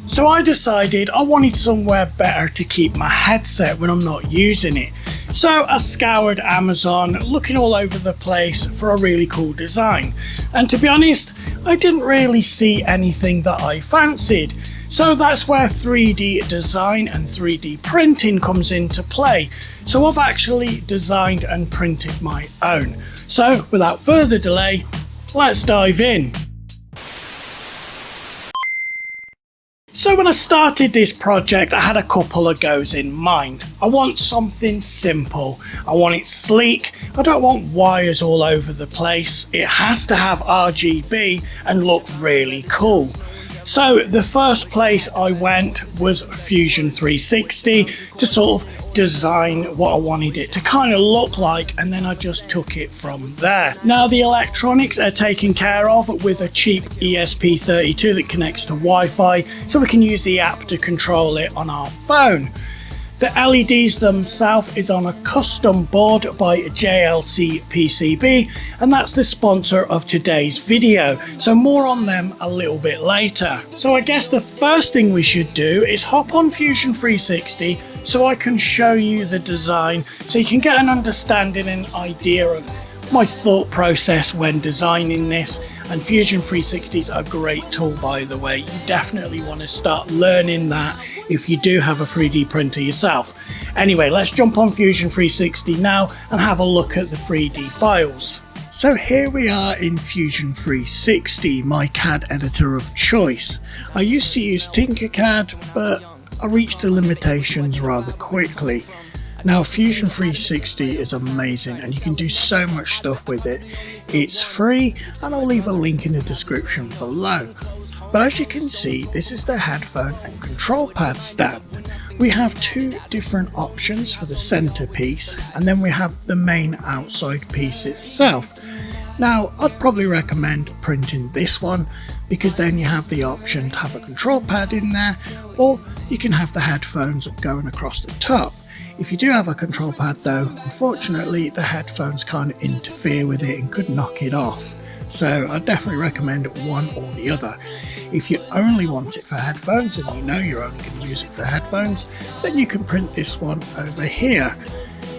So I decided I wanted somewhere better to keep my headset when I'm not using it. So I scoured Amazon, looking all over the place for a really cool design. And to be honest, I didn't really see anything that I fancied. So that's where 3D design and 3D printing comes into play. So I've actually designed and printed my own. So without further delay, let's dive in. So when I started this project, I had a couple of goals in mind. I want something simple. I want it sleek. I don't want wires all over the place. It has to have RGB and look really cool. So the first place I went was Fusion 360 to sort of design what I wanted it to kind of look like, and then I just took it from there. Now the electronics are taken care of with a cheap ESP32 that connects to Wi-Fi, so we can use the app to control it on our phone. The LEDs themselves is on a custom board by JLCPCB, and that's the sponsor of today's video, so more on them a little bit later. So I guess the first thing we should do is hop on Fusion 360 so I can show you the design so you can get an understanding and idea of my thought process when designing this. And Fusion 360 is a great tool, by the way. You definitely want to start learning that if you do have a 3D printer yourself. Anyway, let's jump on Fusion 360 now and have a look at the 3D files. So here we are in Fusion 360, my CAD editor of choice. I used to use Tinkercad, but I reached the limitations rather quickly. Now Fusion 360 is amazing and you can do so much stuff with it. It's free and I'll leave a link in the description below. But as you can see, this is the headphone and control pad stand. We have two different options for the center piece, and then we have the main outside piece itself. Now I'd probably recommend printing this one because then you have the option to have a control pad in there, or you can have the headphones going across the top. If you do have a control pad though, unfortunately the headphones kind of interfere with it and could knock it off. So I definitely recommend one or the other. If you only want it for headphones and you know you're only going to use it for headphones, then you can print this one over here.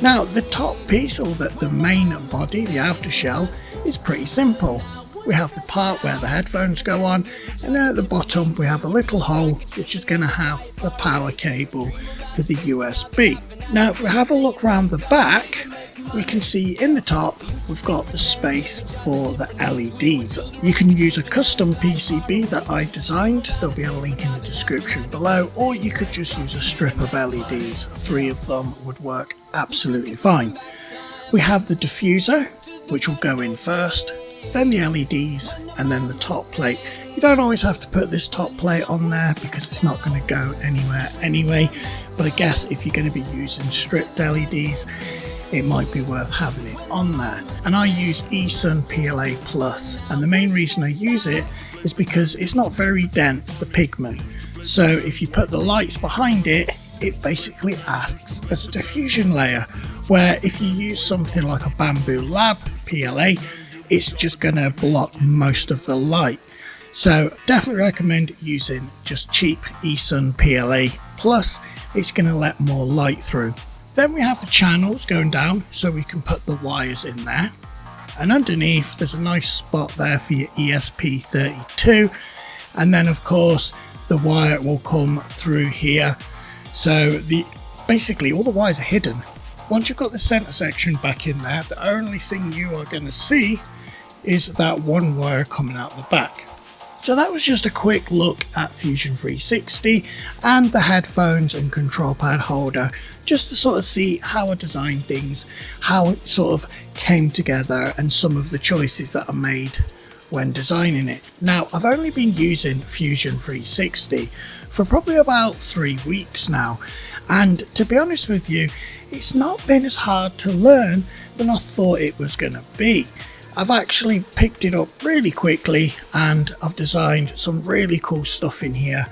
Now the top piece, or the main body, the outer shell, is pretty simple. We have the part where the headphones go on, and then at the bottom we have a little hole which is going to have the power cable for the USB. Now if we have a look around the back, we can see in the top we've got the space for the LEDs. You can use a custom PCB that I designed, there'll be a link in the description below, or you could just use a strip of LEDs. 3 of them would work absolutely fine. We have the diffuser, which will go in first, then the LEDs, and then the top plate. You don't always have to put this top plate on there because it's not going to go anywhere anyway, but I guess if you're going to be using stripped LEDs, it might be worth having it on there. And I use eSun PLA Plus, and the main reason I use it is because it's not very dense, the pigment. So if you put the lights behind it, it basically acts as a diffusion layer, where if you use something like a Bamboo Lab PLA, it's just going to block most of the light. So definitely recommend using just cheap eSun PLA Plus. It's going to let more light through. Then we have the channels going down so we can put the wires in there, and underneath there's a nice spot there for your ESP32, and then of course the wire will come through here. So basically all the wires are hidden. Once you've got the center section back in there, the only thing you are going to see is that one wire coming out the back. So that was just a quick look at Fusion 360 and the headphones and control pad holder, just to sort of see how I designed things, how it sort of came together, and some of the choices that I made when designing it. Now I've only been using Fusion 360 for probably about 3 weeks now, and to be honest with you, it's not been as hard to learn than I thought it was going to be. I've actually picked it up really quickly and I've designed some really cool stuff in here.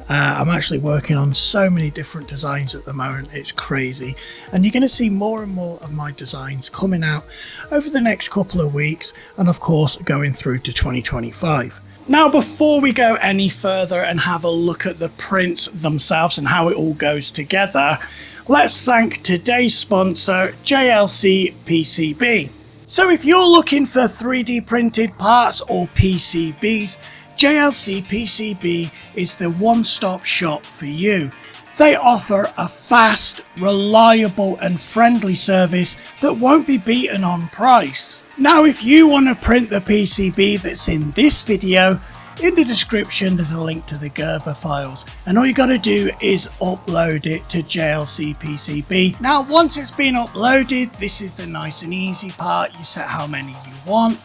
I'm actually working on so many different designs at the moment, it's crazy, and you're going to see more and more of my designs coming out over the next couple of weeks, and of course going through to 2025. Now before we go any further and have a look at the prints themselves and how it all goes together, let's thank today's sponsor, JLCPCB. So if you're looking for 3D printed parts or PCBs, JLCPCB is the one-stop shop for you. They offer a fast, reliable and friendly service that won't be beaten on price. Now if you want to print the PCB that's in this video, in the description there's a link to the Gerber files, and all you got to do is upload it to JLCPCB. Now once it's been uploaded, this is the nice and easy part. You set how many you want,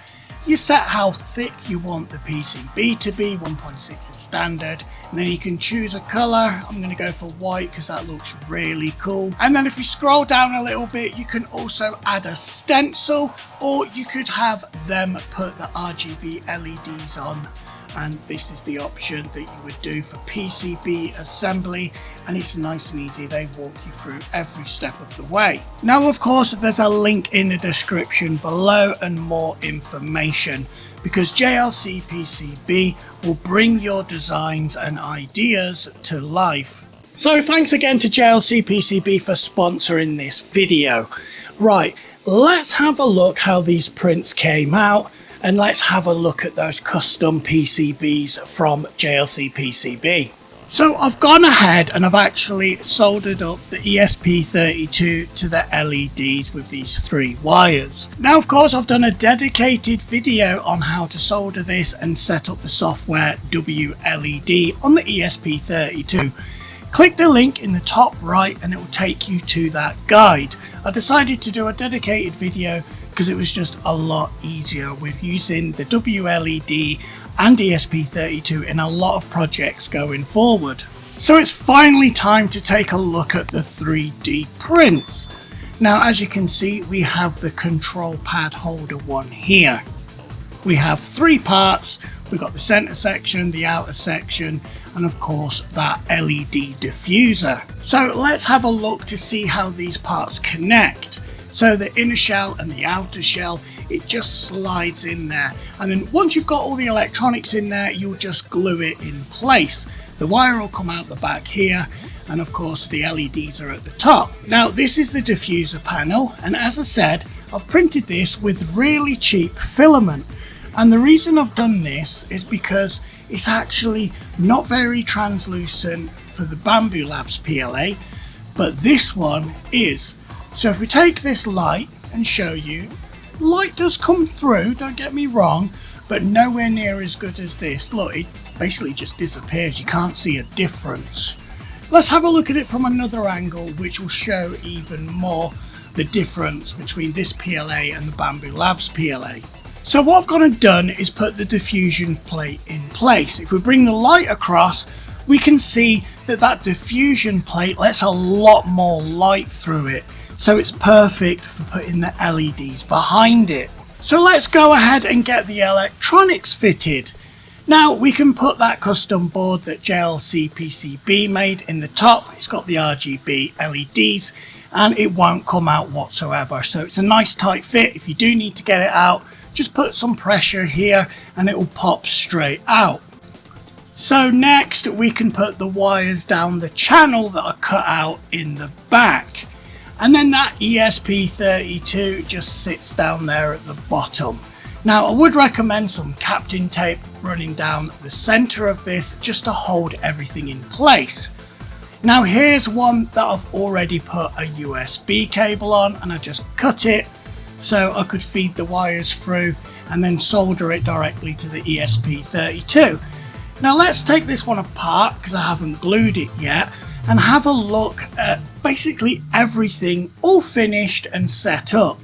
you set how thick you want the PCB to be, 1.6 is standard, and then you can choose a colour. I'm going to go for white because that looks really cool. And then if we scroll down a little bit, you can also add a stencil, or you could have them put the RGB LEDs on. And this is the option that you would do for PCB assembly, and it's nice and easy. They walk you through every step of the way. Now of course there's a link in the description below and more information, because JLCPCB will bring your designs and ideas to life. So thanks again to JLCPCB for sponsoring this video. Right, let's have a look how these prints came out. And let's have a look at those custom PCBs from JLCPCB. So I've gone ahead and I've actually soldered up the ESP32 to the LEDs with these 3 wires. Now of course I've done a dedicated video on how to solder this and set up the software WLED on the ESP32. Click the link in the top right and it will take you to that guide. I decided to do a dedicated video because it was just a lot easier with using the WLED and ESP32 in a lot of projects going forward. So it's finally time to take a look at the 3D prints. Now as you can see, we have the control pad holder one here. We have 3 parts. We've got the center section, the outer section, and of course that LED diffuser. So let's have a look to see how these parts connect. So the inner shell and the outer shell, it just slides in there. And then once you've got all the electronics in there, you'll just glue it in place. The wire will come out the back here, and of course the LEDs are at the top. Now this is the diffuser panel, and as I said, I've printed this with really cheap filament. And the reason I've done this is because it's actually not very translucent for the Bambu Labs PLA, but this one is. So if we take this light and show you, light does come through, don't get me wrong, but nowhere near as good as this. Look, it basically just disappears. You can't see a difference. Let's have a look at it from another angle, which will show even more the difference between this PLA and the Bambu Labs PLA. So what I've gone and done is put the diffusion plate in place. If we bring the light across, we can see that that diffusion plate lets a lot more light through it. So it's perfect for putting the LEDs behind it. So let's go ahead and get the electronics fitted. Now we can put that custom board that JLCPCB made in the top. It's got the RGB LEDs and it won't come out whatsoever. So it's a nice tight fit. If you do need to get it out, just put some pressure here and it will pop straight out. So next we can put the wires down the channel that are cut out in the back. And then that ESP32 just sits down there at the bottom. Now I would recommend some Captain tape running down the center of this just to hold everything in place. Now here's one that I've already put a USB cable on, and I just cut it so I could feed the wires through and then solder it directly to the ESP32. Now let's take this one apart because I haven't glued it yet, and have a look at basically everything all finished and set up.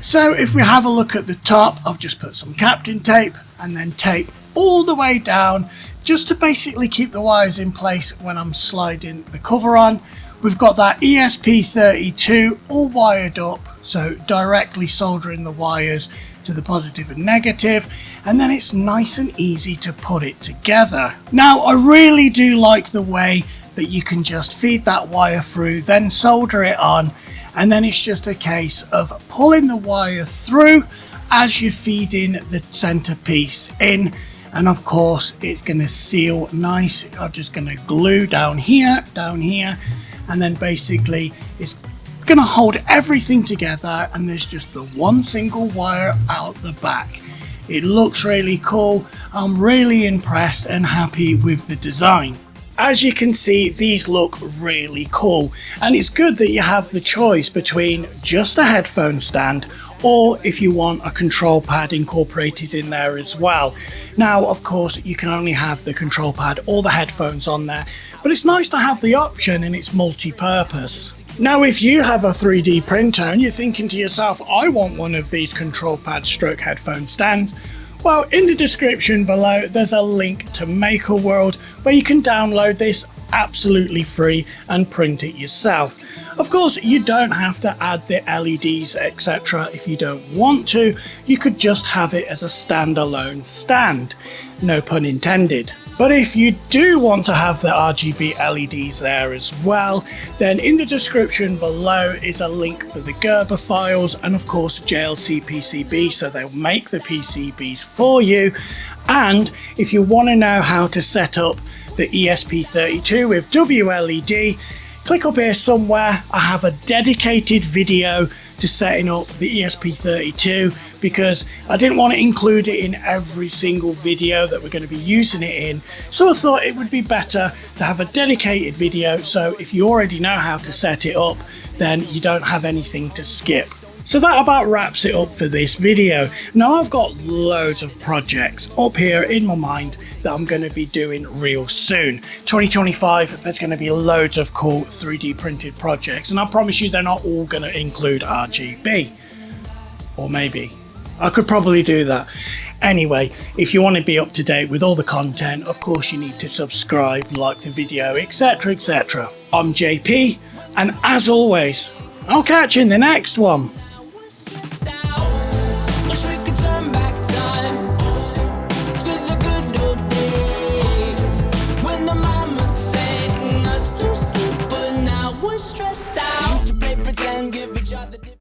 So if we have a look at the top, I've just put some Captain tape and then tape all the way down just to basically keep the wires in place when I'm sliding the cover on. We've got that ESP32 all wired up, so directly soldering the wires to the positive and negative, and then it's nice and easy to put it together. Now I really do like the way that you can just feed that wire through, then solder it on, and then it's just a case of pulling the wire through as you're feeding the centerpiece in, and of course it's going to seal nice. I'm just going to glue down here, and then basically it's going to hold everything together, and there's just the one single wire out the back. It looks really cool. I'm really impressed and happy with the design. As you can see, these look really cool, and it's good that you have the choice between just a headphone stand or if you want a control pad incorporated in there as well. Now, of course, you can only have the control pad or the headphones on there, but it's nice to have the option and it's multi-purpose. Now, if you have a 3D printer and you're thinking to yourself, I want one of these control pad stroke headphone stands, well, in the description below, there's a link to MakerWorld where you can download this absolutely free and print it yourself. Of course, you don't have to add the LEDs, etc. if you don't want to. You could just have it as a standalone stand. No pun intended. But if you do want to have the RGB LEDs there as well, then in the description below is a link for the Gerber files and of course JLCPCB, so they'll make the PCBs for you. And if you want to know how to set up the ESP32 with WLED, click up here somewhere. I have a dedicated video to setting up the ESP32 because I didn't want to include it in every single video that we're going to be using it in. So I thought it would be better to have a dedicated video, so if you already know how to set it up, then you don't have anything to skip. So that about wraps it up for this video. Now I've got loads of projects up here in my mind that I'm going to be doing real soon. 2025, there's going to be loads of cool 3D printed projects, and I promise you they're not all going to include RGB. Or maybe. I could probably do that. Anyway, if you want to be up to date with all the content, of course you need to subscribe, like the video, etc, etc. I'm JP, and as always, I'll catch you in the next one.